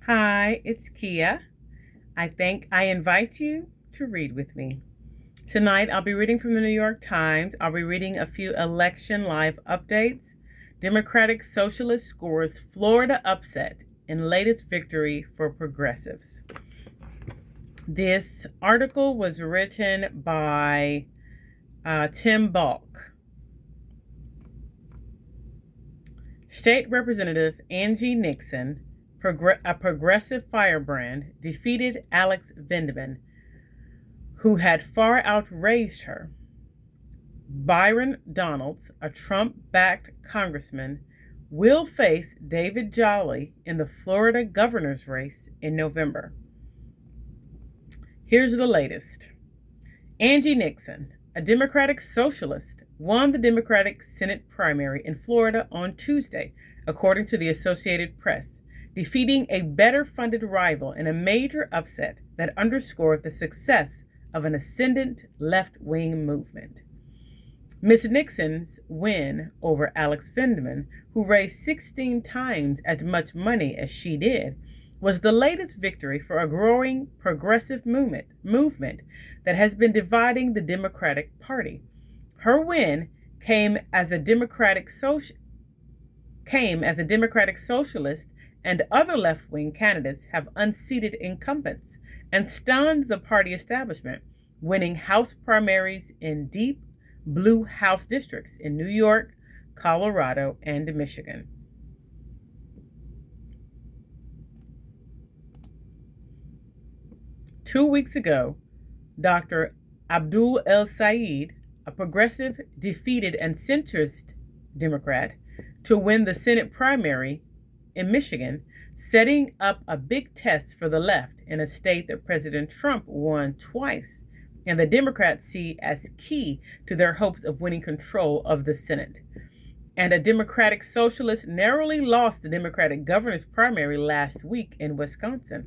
Hi, it's Kia. I invite you to read with me. Tonight I'll be reading from the New York Times. I'll be reading a few election live updates. Democratic Socialist scores Florida upset in latest victory for progressives. This article was written by Tim Balk. State Representative Angie Nixon, a progressive firebrand, defeated Alex Vindman, who had far outraised her. Byron Donalds, a Trump-backed congressman, will face David Jolly in the Florida governor's race in November. Here's the latest. Angie Nixon, a Democratic socialist, won the Democratic Senate primary in Florida on Tuesday, according to the Associated Press, defeating a better-funded rival in a major upset that underscored the success of an ascendant left-wing movement. Ms. Nixon's win over Alex Vindman, who raised 16 times as much money as she did, was the latest victory for a growing progressive movement that has been dividing the Democratic Party. Her win came as a Democratic Socialist and other left-wing candidates have unseated incumbents and stunned the party establishment, winning House primaries in deep blue House districts in New York, Colorado, and Michigan. Two weeks ago, Dr. Abdul El Sayed, a progressive, defeated, and centrist Democrat, to win the Senate primary in Michigan, setting up a big test for the left in a state that President Trump won twice, and the Democrats see as key to their hopes of winning control of the Senate. And a Democratic socialist narrowly lost the Democratic governor's primary last week in Wisconsin.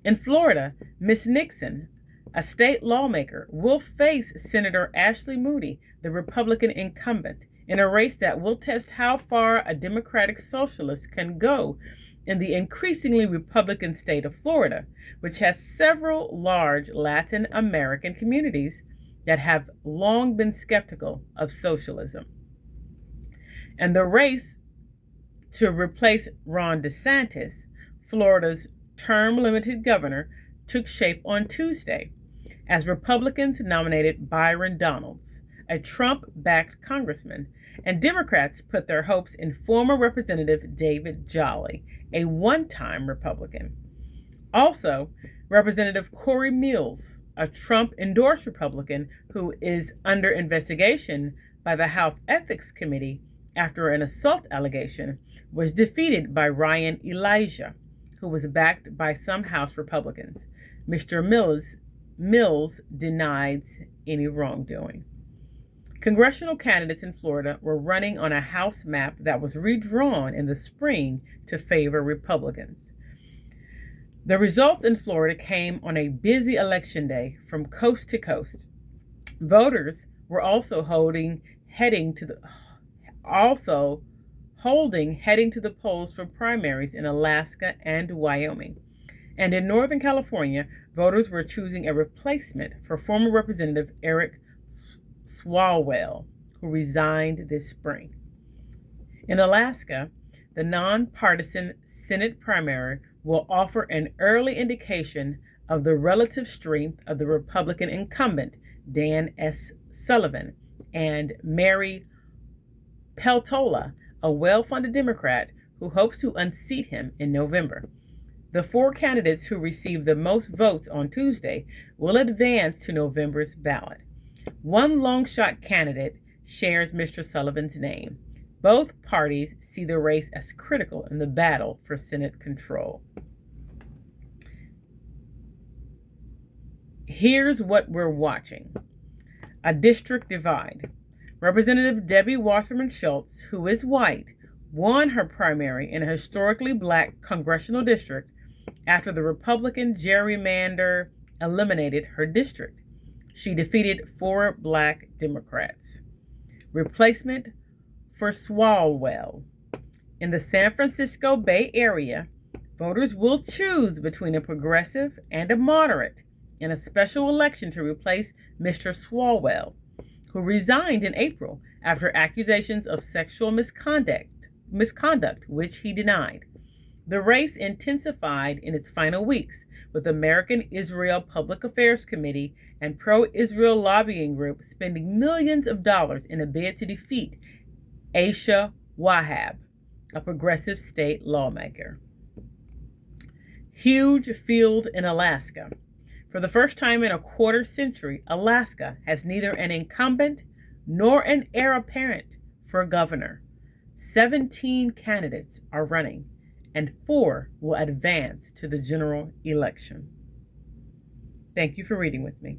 In Florida, Ms. Nixon, a state lawmaker, will face Senator Ashley Moody, the Republican incumbent, in a race that will test how far a Democratic socialist can go in the increasingly Republican state of Florida, which has several large Latin American communities that have long been skeptical of socialism. And the race to replace Ron DeSantis, Florida's term-limited governor, took shape on Tuesday as Republicans nominated Byron Donalds, a Trump-backed congressman, and Democrats put their hopes in former Representative David Jolly, a one-time Republican. Also, Representative Cory Mills, a Trump-endorsed Republican who is under investigation by the House Ethics Committee after an assault allegation, was defeated by Ryan Elijah, who was backed by some House Republicans. Mr. Mills denies any wrongdoing. Congressional candidates in Florida were running on a House map that was redrawn in the spring to favor Republicans. The results in Florida came on a busy election day from coast to coast. Voters were also heading to the polls for primaries in Alaska and Wyoming. And in Northern California, voters were choosing a replacement for former Representative Eric Swalwell, who resigned this spring. In Alaska, the nonpartisan Senate primary will offer an early indication of the relative strength of the Republican incumbent, Dan S. Sullivan, and Mary Peltola, a well-funded Democrat who hopes to unseat him in November. The four candidates who received the most votes on Tuesday will advance to November's ballot. One long-shot candidate shares Mr. Sullivan's name. Both parties see the race as critical in the battle for Senate control. Here's what we're watching. A district divide. Representative Debbie Wasserman Schultz, who is white, won her primary in a historically black congressional district after the Republican gerrymander eliminated her district. She defeated 4 black Democrats. Replacement for Swalwell. In the San Francisco Bay Area, Voters will choose between a progressive and a moderate in a special election to replace Mr. Swalwell, who resigned in April after accusations of sexual misconduct, which he denied. The race intensified in its final weeks, with American Israel Public Affairs Committee and pro-Israel lobbying group spending millions of dollars in a bid to defeat Aisha Wahab, a progressive state lawmaker. Huge field in Alaska. For the first time in a quarter century, Alaska has neither an incumbent nor an heir apparent for governor. 17 candidates are running, and 4 will advance to the general election. Thank you for reading with me.